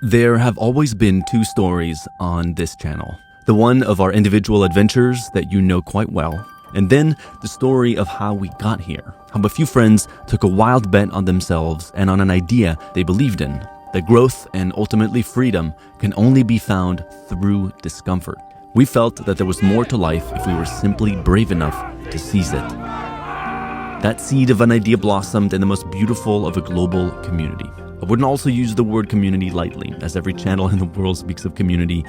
There have always been two stories on this channel. The one of our individual adventures that you know quite well, and then the story of how we got here. How a few friends took a wild bet on themselves and on an idea they believed in. That growth and ultimately freedom can only be found through discomfort. We felt that there was more to life if we were simply brave enough to seize it. That seed of an idea blossomed in the most beautiful of a global community. I wouldn't also use the word community lightly, as every channel in the world speaks of community.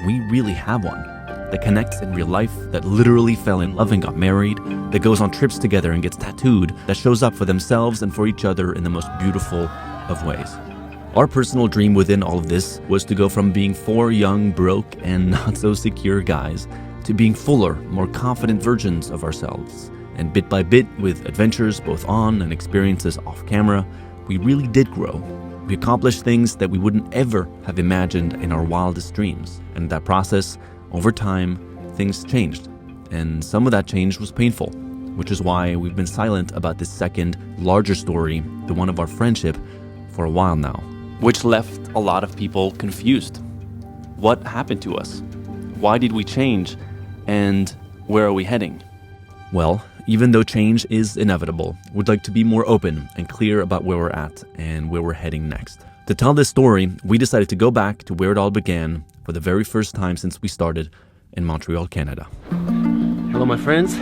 We really have one that connects in real life, that literally fell in love and got married, that goes on trips together and gets tattooed, that shows up for themselves and for each other in the most beautiful of ways. Our personal dream within all of this was to go from being four young, broke, and not so secure guys to being fuller, more confident versions of ourselves. And bit by bit, with adventures both on and experiences off camera, we really did grow. We accomplished things that we wouldn't ever have imagined in our wildest dreams. And in that process, over time, things changed. And some of that change was painful, which is why we've been silent about this second, larger story, the one of our friendship, for a while now. Which left a lot of people confused. What happened to us? Why did we change? And where are we heading? Well, even though change is inevitable, we'd like to be more open and clear about where we're at and where we're heading next. To tell this story, we decided to go back to where it all began for the very first time since we started in Montreal, Canada. Hello, my friends.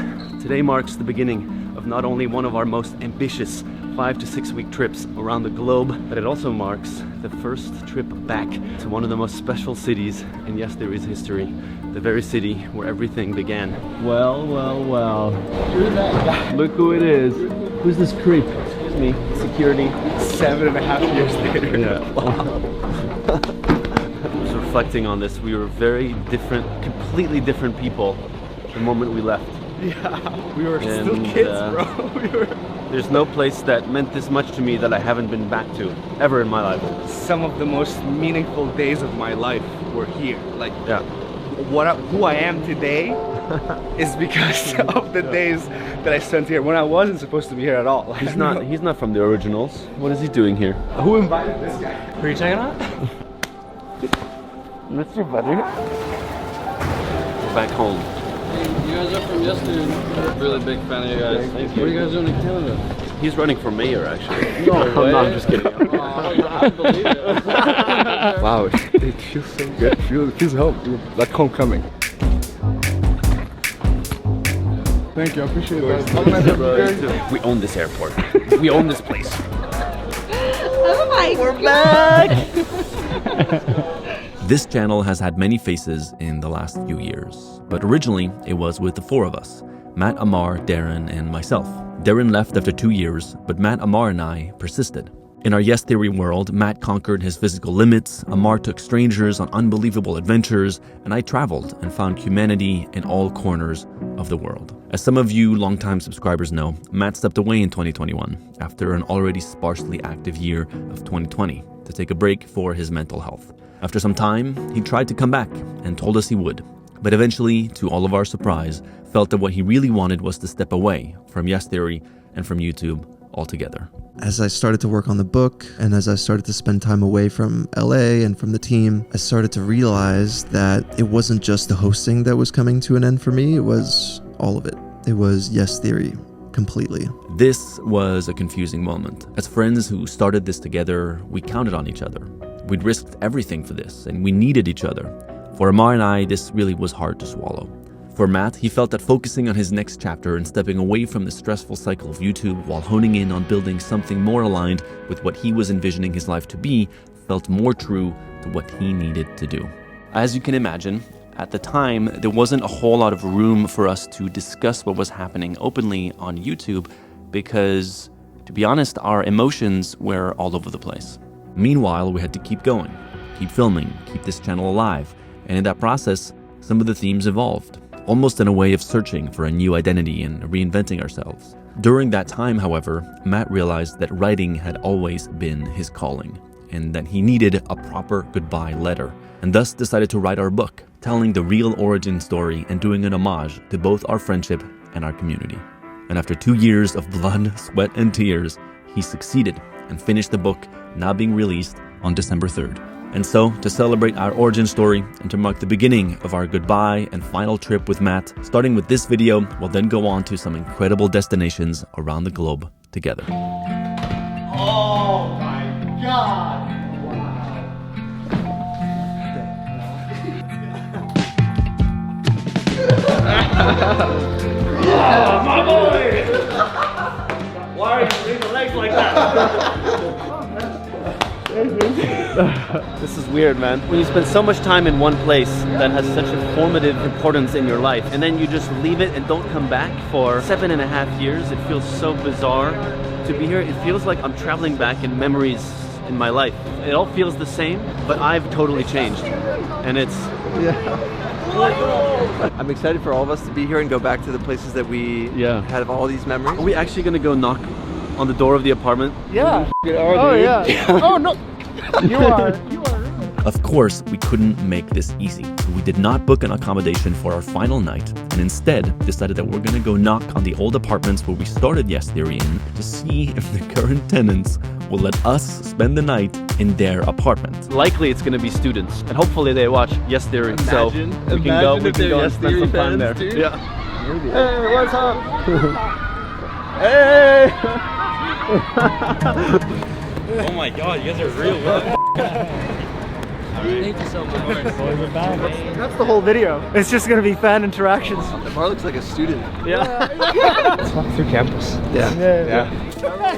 Today marks the beginning of not only one of our most ambitious 5 to 6 week trips around the globe, but it also marks the first trip back to one of the most special cities, and yes, there is history, the very city where everything began. Well. You're that guy. Look who it is. Who's this creep? Excuse me, security. 7.5 years later. Yeah. Wow. I was reflecting on this. We were very different, completely different people the moment we left. Yeah, we were still kids, bro. There's no place that meant this much to me that I haven't been back to, ever in my life. Some of the most meaningful days of my life were here. Like, yeah. Who I am today is because of the days that I spent here when I wasn't supposed to be here at all. He's not from the originals. What is he doing here? Who invited this guy? Who are you checking out? Mr. Butter. We're back home. You guys are from yesterday. Really big fan of you guys. Thank What you. are you guys doing in Canada? He's running for mayor, actually. No way. No, I'm just kidding. I believe it. Wow, it feels so good. It feels like homecoming. Thank you, I appreciate that. We own this airport. We own this place. Oh my We're God. back! This channel has had many faces in the last few years, but originally it was with the four of us, Matt, Amar, Darren, and myself. Darren left after 2 years, but Matt, Amar, and I persisted. In our Yes Theory world, Matt conquered his physical limits, Amar took strangers on unbelievable adventures, and I traveled and found humanity in all corners of the world. As some of you longtime subscribers know, Matt stepped away in 2021 after an already sparsely active year of 2020 to take a break for his mental health. After some time, he tried to come back and told us he would, but eventually, to all of our surprise, felt that what he really wanted was to step away from Yes Theory and from YouTube altogether. As I started to work on the book and as I started to spend time away from LA and from the team, I started to realize that it wasn't just the hosting that was coming to an end for me, it was all of it. It was Yes Theory completely. This was a confusing moment. As friends who started this together, we counted on each other. We'd risked everything for this, and we needed each other. For Amar and I, this really was hard to swallow. For Matt, he felt that focusing on his next chapter and stepping away from the stressful cycle of YouTube while honing in on building something more aligned with what he was envisioning his life to be felt more true to what he needed to do. As you can imagine, at the time, there wasn't a whole lot of room for us to discuss what was happening openly on YouTube because, to be honest, our emotions were all over the place. Meanwhile, we had to keep going, keep filming, keep this channel alive, and in that process, some of the themes evolved, almost in a way of searching for a new identity and reinventing ourselves. During that time, however, Matt realized that writing had always been his calling, and that he needed a proper goodbye letter, and thus decided to write our book, telling the real origin story and doing an homage to both our friendship and our community. And after 2 years of blood, sweat, and tears, he succeeded and finished the book, now being released on December 3rd. And so, to celebrate our origin story and to mark the beginning of our goodbye and final trip with Matt, starting with this video, we'll then go on to some incredible destinations around the globe together. Oh my God! Oh, my boy! Why are you doing the legs like that? This is weird, man. When you spend so much time in one place that has such a formative importance in your life, and then you just leave it and don't come back for 7.5 years, it feels so bizarre to be here. It feels like I'm traveling back in memories in my life. It all feels the same, but I've totally changed. And it's... I'm excited for all of us to be here and go back to the places that we had all these memories. Are we actually gonna go knock on the door of the apartment? Yeah. Oh yeah. Oh no. You are. Of course, we couldn't make this easy. So we did not book an accommodation for our final night, and instead decided that we're gonna go knock on the old apartments where we started Yes Theory in to see if the current tenants will let us spend the night in their apartment. Likely it's gonna be students, and hopefully they watch Yes Theory, so we can go and spend some time there. Dude. Yeah. Hey, what's up? Hey! Oh my God, you guys are real good. Thank you so much. That's the whole video. It's just gonna be fan interactions. The bar looks like a student. Yeah. Let's walk through campus. Yeah.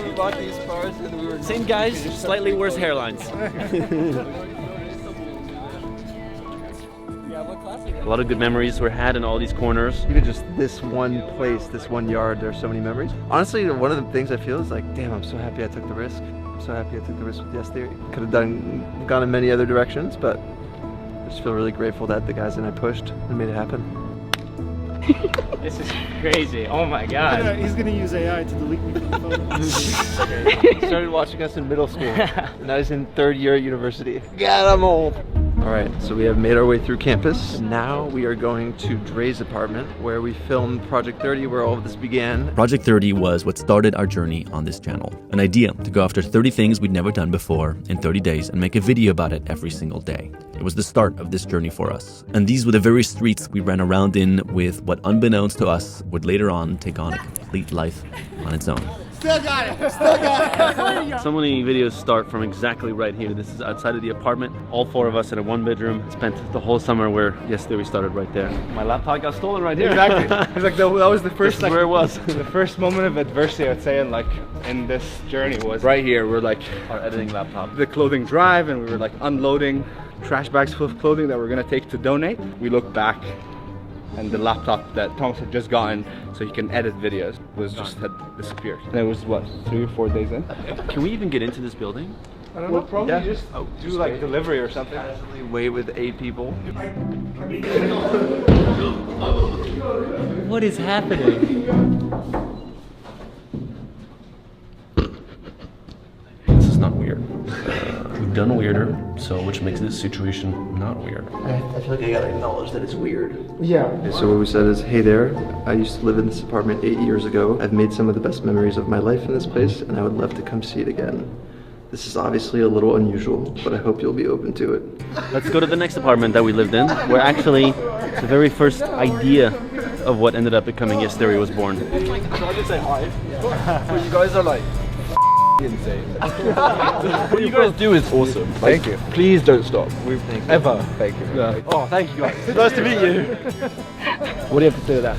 We bought these bars and we were Same guys, slightly worse hairlines. A lot of good memories were had in all these corners. even just this one place, this one yard, there's so many memories. Honestly, one of the things I feel is like, damn, I'm so happy I took the risk. I'm so happy I took the risk with Yes Theory. Could have gone in many other directions, but I just feel really grateful that the guys and I pushed and made it happen. This is crazy. Oh my God. He's gonna use AI to delete me from the phone. He started watching us in middle school, and now he's in 3rd year at university. God, I'm old. All right, so we have made our way through campus. Now we are going to Dre's apartment, where we filmed Project 30, where all of this began. Project 30 was what started our journey on this channel. An idea to go after 30 things we'd never done before in 30 days and make a video about it every single day. It was the start of this journey for us. And these were the very streets we ran around in with what, unbeknownst to us, would later on take on a complete life on its own. Still got it. Still got it. So many videos start from exactly right here. This is outside of the apartment. All 4 of us in a 1-bedroom. Spent the whole summer where Yes Theory started right there. My laptop got stolen right here. Exactly. It's like that was the first This is where it was. the first moment of adversity, I would say, in this journey was right here. We're like Our editing laptop. the clothing drive, and we were like unloading trash bags full of clothing that we're gonna take to donate. We look back, and the laptop that Thomas had just gotten so he can edit videos had disappeared. And it was what, 3 or 4 days in? Can we even get into this building? I don't know. Probably just do like delivery or something. Casually wait with 8 people. What is happening? This is not weird. We've done weirder, so which makes this situation not weird. I feel like I gotta acknowledge that it's weird. Yeah. Okay, so what we said is, hey there, I used to live in this apartment 8 years ago. I've made some of the best memories of my life in this place, and I would love to come see it again. This is obviously a little unusual, but I hope you'll be open to it. Let's go to the next apartment that we lived in, where actually the very first idea of what ended up becoming Yes Theory was born. So I can say hi. But you guys are like insane. What you guys do is awesome. Thank you. Please don't stop. Ever. Thank you. Yeah. Oh, thank you guys. Nice to meet you. What do you have to say to that?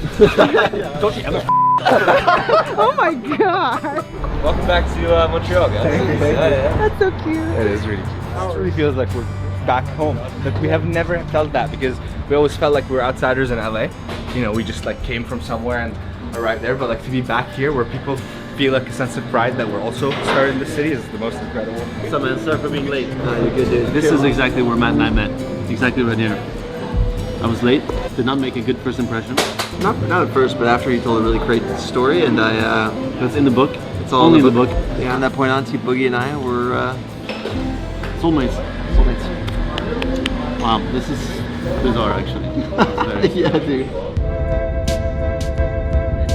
Don't you ever Oh my God. Welcome back to Montreal, guys. Thank you. That's so cute. It is really cute. It really feels like we're back home. Like we have never felt that, because we always felt like we were outsiders in LA. You know, we just like came from somewhere and arrived there, but like to be back here where people feel like a sense of pride that we're also started in the city is the most incredible. So man, sorry for being late. You're good, dude. This is exactly where Matt and I met. Exactly right here. I was late, did not make a good first impression. Not at first, but after you told a really great story, and It's in the book. it's all Only in in the book. Yeah, from that point on, T Boogie and I were Soulmates. soulmates. Wow, this is bizarre actually. Yeah, dude.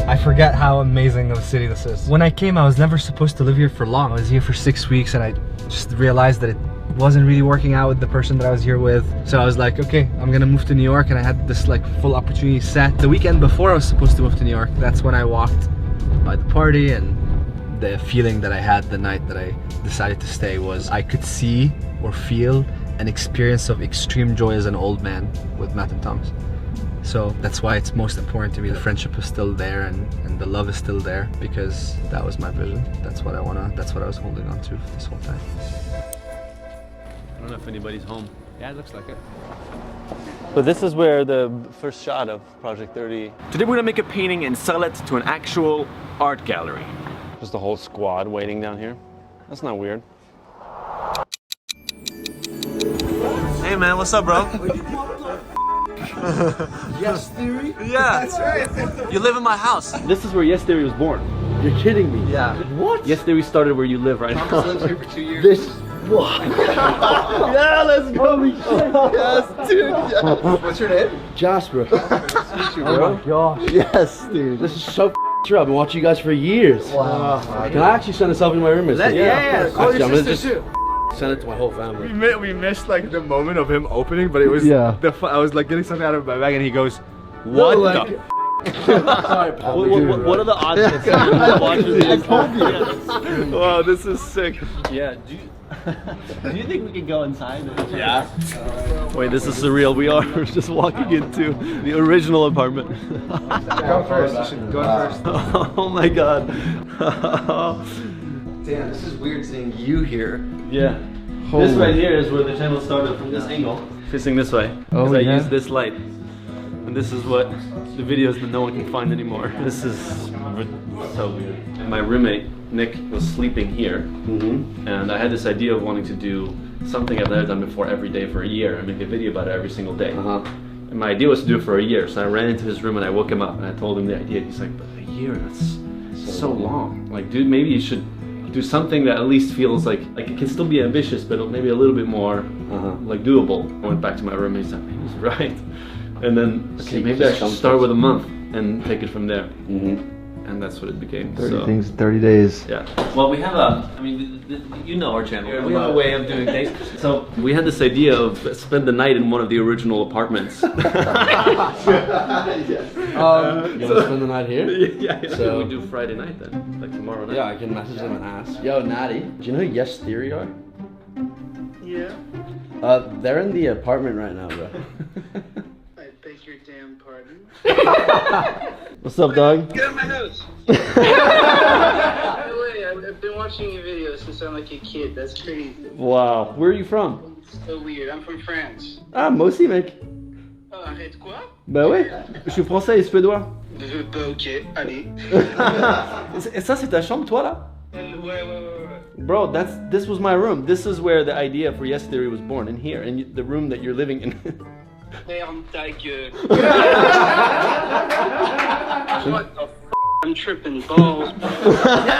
I forget how amazing of a city this is. When I came, I was never supposed to live here for long. I was here for 6 weeks, and I just realized that wasn't really working out with the person that I was here with. So I was like, okay, I'm gonna move to New York, and I had this like full opportunity set. The weekend before I was supposed to move to New York, that's when I walked by the party, and the feeling that I had the night that I decided to stay was I could see or feel an experience of extreme joy as an old man with Matt and Thomas. So that's why it's most important to me. The friendship is still there, and the love is still there, because that was my vision. That's what I was holding on to this whole time. I don't know if anybody's home. Yeah, it looks like it. But this is where the first shot of Project 30. Today we're gonna make a painting and sell it to an actual art gallery. Just the whole squad waiting down here. That's not weird. Hey man, what's up, bro? Yes Theory? Yeah, that's right. You live in my house. This is where Yes Theory was born. You're kidding me. Yeah. What? Yes Theory started where you live right now. lived here for 2 years. This. What? Yeah, let's go. Yes, dude. Yes. What's your name? Jasper. Oh my gosh. Yes, dude. This is so true. I've been watching you guys for years. Wow. Can I actually send a selfie to my roommates? Yeah. Call Actually, your I'm gonna sister just too. send it to my whole family. We missed like the moment of him opening, but it was I was like getting something out of my bag, and he goes, "What the?" Sorry, Paul. What are the odds that someone watches this? Wow, this is sick. Yeah. Do you think we can go inside? Yeah. Wait, this is surreal. We are just walking into the original apartment. Go first. You should go first. Oh my god. Damn, this is weird seeing you here. Yeah. This right here is where the channel started, from this angle, facing this way. Because I use this light. And this is what the videos that no one can find anymore. This is so weird. And my roommate, Nick, was sleeping here. And I had this idea of wanting to do something I've never done before every day for a year and make a video about it every single day. And my idea was to do it for a year. So I ran into his room and I woke him up and I told him the idea. He's like, but a year, that's so long. Like, dude, maybe you should do something that at least feels like it can still be ambitious, but maybe a little bit more like doable. I went back to my room and he's like, he's right. And then, okay, maybe I should start with a month and take it from there. And that's what it became. 30 things, 30 days. Yeah. Well, we have you know our channel. We have a way of doing things. So we had this idea of spend the night in one of the original apartments. You want to spend the night here? Yeah. So we do Friday night then, like tomorrow night. yeah, I can message them and ask. Yo, Natty, do you know who Yes Theory are? Yeah. They're in the apartment right now, bro. I beg your damn pardon. What's up, dog? Get out of my house! No way, I've been watching your videos since I'm like a kid. That's crazy. Wow. Where are you from? It's so weird. I'm from France. Ah, moi aussi, mec. Oh, arrête quoi? Bah ouais. Je suis français et suédois. Bah ok, allez. Et ça, c'est ta chambre, toi, là? Ouais. Bro, this was my room. This is where the idea for Yes Theory was born, in here, in the room that you're living in. Ferme ta gueule. What the f***? I'm tripping balls.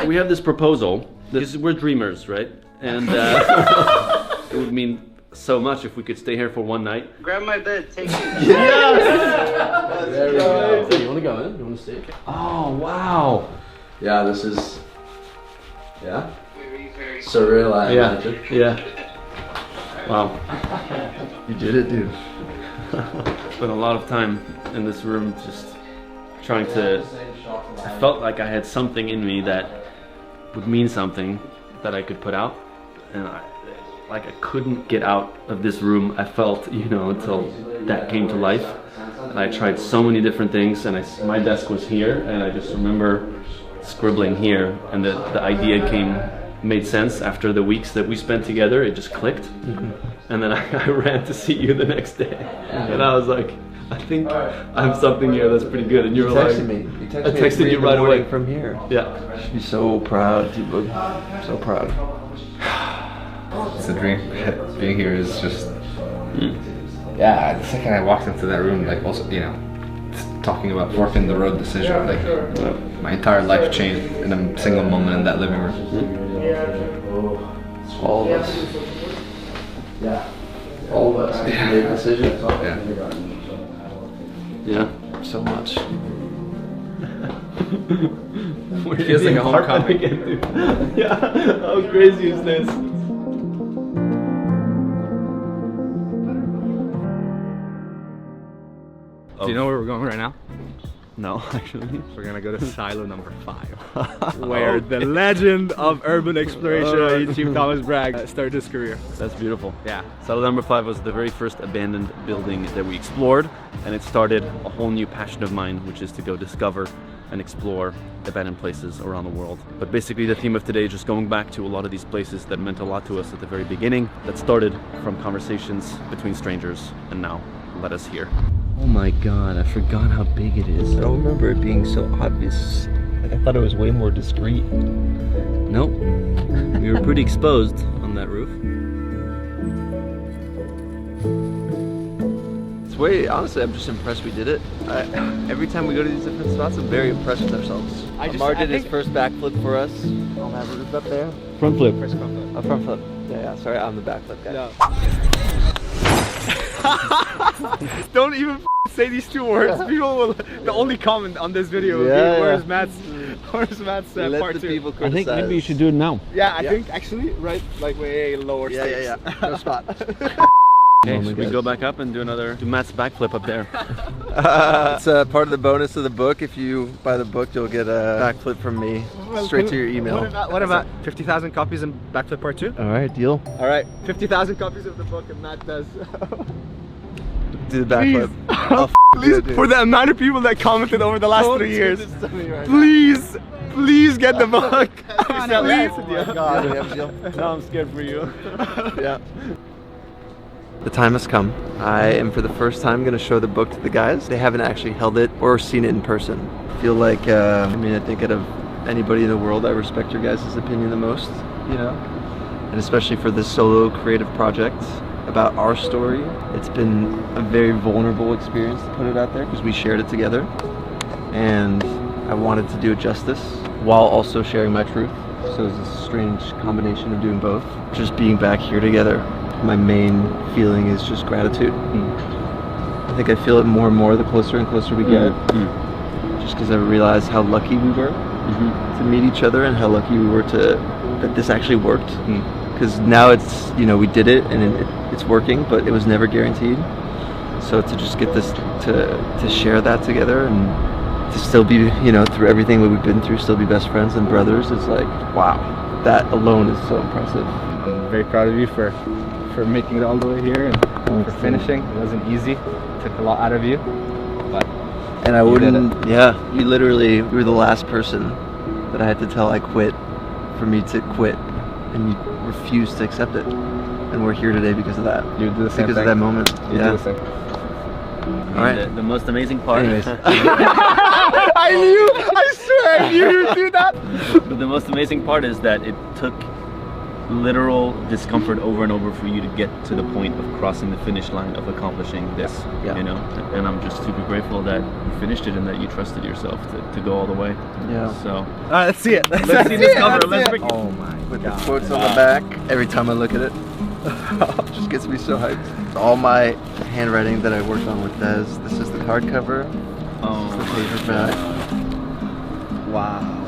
We have this proposal. We're dreamers, right? And it would mean so much if we could stay here for one night. Grab my bed, take it. Yes! There we go. Hey, you want to go in? You want to see? Oh, wow. Yeah, this is... Yeah? Very, very Surreal, I imagine. Yeah. Wow. You did it, dude. Spent a lot of time in this room just trying to... I felt like I had something in me that would mean something that I could put out. And I couldn't get out of this room, I felt, until that came to life. And I tried so many different things, and my desk was here, and I just remember scribbling here, and the idea made sense after the weeks that we spent together. It just clicked. And then I ran to see you the next day, and I was like, I think I have something here that's pretty good. And you were like, I texted you right away from here. Yeah. You should be so proud, T-Boog. So proud. It's a dream. Being here is just... Yeah, the second I walked into that room, like also, talking about fork in the road decision, like my entire life changed in a single moment in that living room. All of us. Yeah. All of us made decisions. Yeah. So much. It feels like a homecoming. Yeah. How crazy is this? Do you know where we're going right now? No, actually. We're gonna go to silo number 5, where the legend of urban exploration, Chief Thomas Bragg, started his career. That's beautiful. Yeah. Silo number 5 was the very first abandoned building that we explored, and it started a whole new passion of mine, which is to go discover and explore abandoned places around the world. But basically the theme of today is just going back to a lot of these places that meant a lot to us at the very beginning, that started from conversations between strangers and now led us here. Oh my god, I forgot how big it is. I don't remember it being so obvious. Like, I thought it was way more discreet. Nope. We were pretty exposed on that roof. It's way, honestly, I'm just impressed we did it. Every time we go to these different spots, I'm very impressed with ourselves. Amar did his first backflip for us on that roof up there. Front flip. First front flip. A front flip. Yeah, sorry, I'm the backflip guy. Yeah. Don't even say these 2 words. People will. The only comment on this video will be, "Where's Matt's Let part the 2?" people I criticize. think maybe you should do it now. Yeah, I think actually right, like way lower stakes. Yeah. No spot. Okay, should we go back up and do Matt's backflip up there? It's part of the bonus of the book. If you buy the book, you'll get a backflip from me straight to your email. What about 50,000 copies in Backflip Part 2? All right, deal. All right, 50,000 copies of the book, and Matt does. Do the backflip. Please, for the amount of people that commented over the last 3 years, please get the book. Please. Now I'm scared for you. Yeah. The time has come. I am for the first time going to show the book to the guys. They haven't actually held it or seen it in person. I feel like, I think out of anybody in the world, I respect your guys' opinion the most, you know? And especially for this solo creative project about our story. It's been a very vulnerable experience to put it out there because we shared it together. And I wanted to do it justice while also sharing my truth. So it's a strange combination of doing both. Just being back here together. My main feeling is just gratitude. I think I feel it more and more the closer and closer we get. Just because I realized how lucky we were to meet each other and how lucky we were that this actually worked. Because now it's, we did it and it's working, but it was never guaranteed. So to just get this, to share that together and to still be, through everything that we've been through, still be best friends and brothers, it's like, wow, that alone is so impressive. I'm very proud of you for making it all the way here and for finishing. It wasn't easy. It took a lot out of you, but I wouldn't. Yeah, you were the last person that I had to tell I quit for me to quit, and you refused to accept it. And we're here today because of that. You do the same because thing. of that moment. You do the same. All right. The most amazing part. Anyways. I swear I knew you'd do that. But the most amazing part is that it took literal discomfort over and over for you to get to the point of crossing the finish line of accomplishing this, and I'm just super grateful that you finished it and that you trusted yourself to go all the way. Yeah. So All right, let's see it. let's see this cover. Let's break it. Oh my With the quotes on the back, every time I look at it, it just gets me so hyped. All my handwriting that I worked on with Des. This is the hardcover. Oh, The paperback. Wow.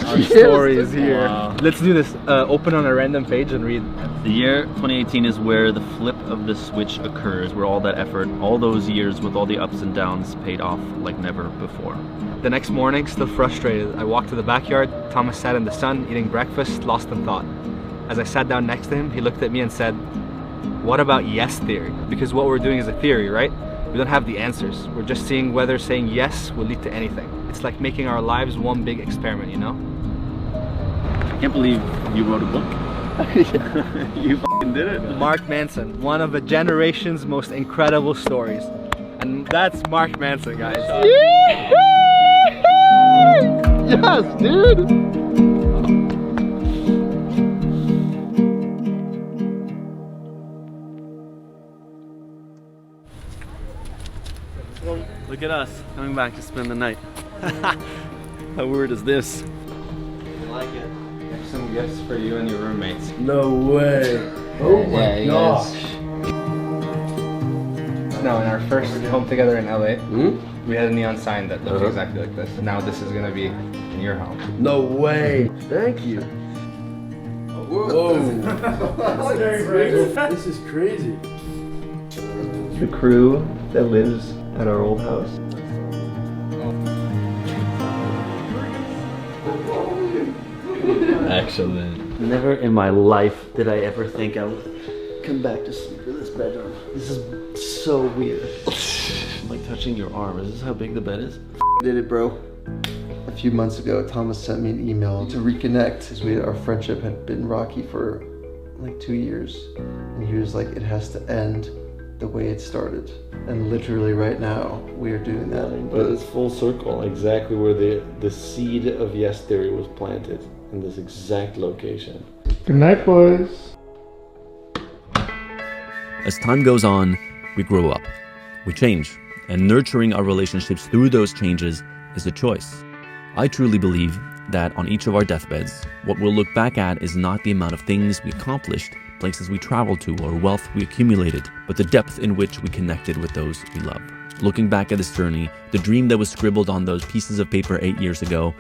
Our story is here. Wow. Let's do this. Open on a random page and read. The year 2018 is where the flip of the switch occurs, where all that effort, all those years with all the ups and downs paid off like never before. The next morning, still frustrated, I walked to the backyard. Thomas sat in the sun, eating breakfast, lost in thought. As I sat down next to him, he looked at me and said, "What about yes theory? Because what we're doing is a theory, right? We don't have the answers. We're just seeing whether saying yes will lead to anything. It's like making our lives one big experiment, you know?" I can't believe you wrote a book. You fucking did it. Mark Manson, one of a generation's most incredible stories. And that's Mark Manson, guys. Yes, dude! Look at us coming back to spend the night. How weird is this? Like it. Here's some gifts for you and your roommates. No way. Oh my gosh. No, in our first home together in LA, we had a neon sign that looked exactly like this. Now this is gonna be in your home. No way. Thank you. Whoa. This is crazy. the crew that lives at our old house. Excellent. Never in my life did I ever think I would come back to sleep in this bedroom. This is so weird. I'm like touching your arm. Is this how big the bed is? Did it, bro. A few months ago, Thomas sent me an email to reconnect because our friendship had been rocky for like 2 years. And he was like, it has to end the way it started. And literally right now, we are doing that. But it's full circle, exactly where the seed of Yes Theory was planted, in this exact location. Good night, boys. As time goes on, we grow up, we change, and nurturing our relationships through those changes is a choice. I truly believe that on each of our deathbeds, what we'll look back at is not the amount of things we accomplished, places we traveled to, or wealth we accumulated, but the depth in which we connected with those we love. Looking back at this journey, the dream that was scribbled on those pieces of paper 8 years ago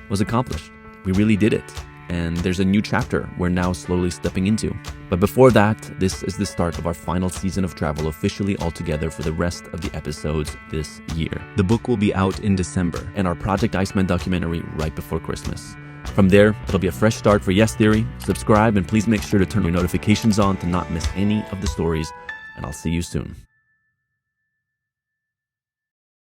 was accomplished. We really did it. And there's a new chapter we're now slowly stepping into. But before that, this is the start of our final season of travel officially all together for the rest of the episodes this year. The book will be out in December, and our Project Iceman documentary right before Christmas. From there, it'll be a fresh start for Yes Theory. Subscribe and please make sure to turn your notifications on to not miss any of the stories, and I'll see you soon.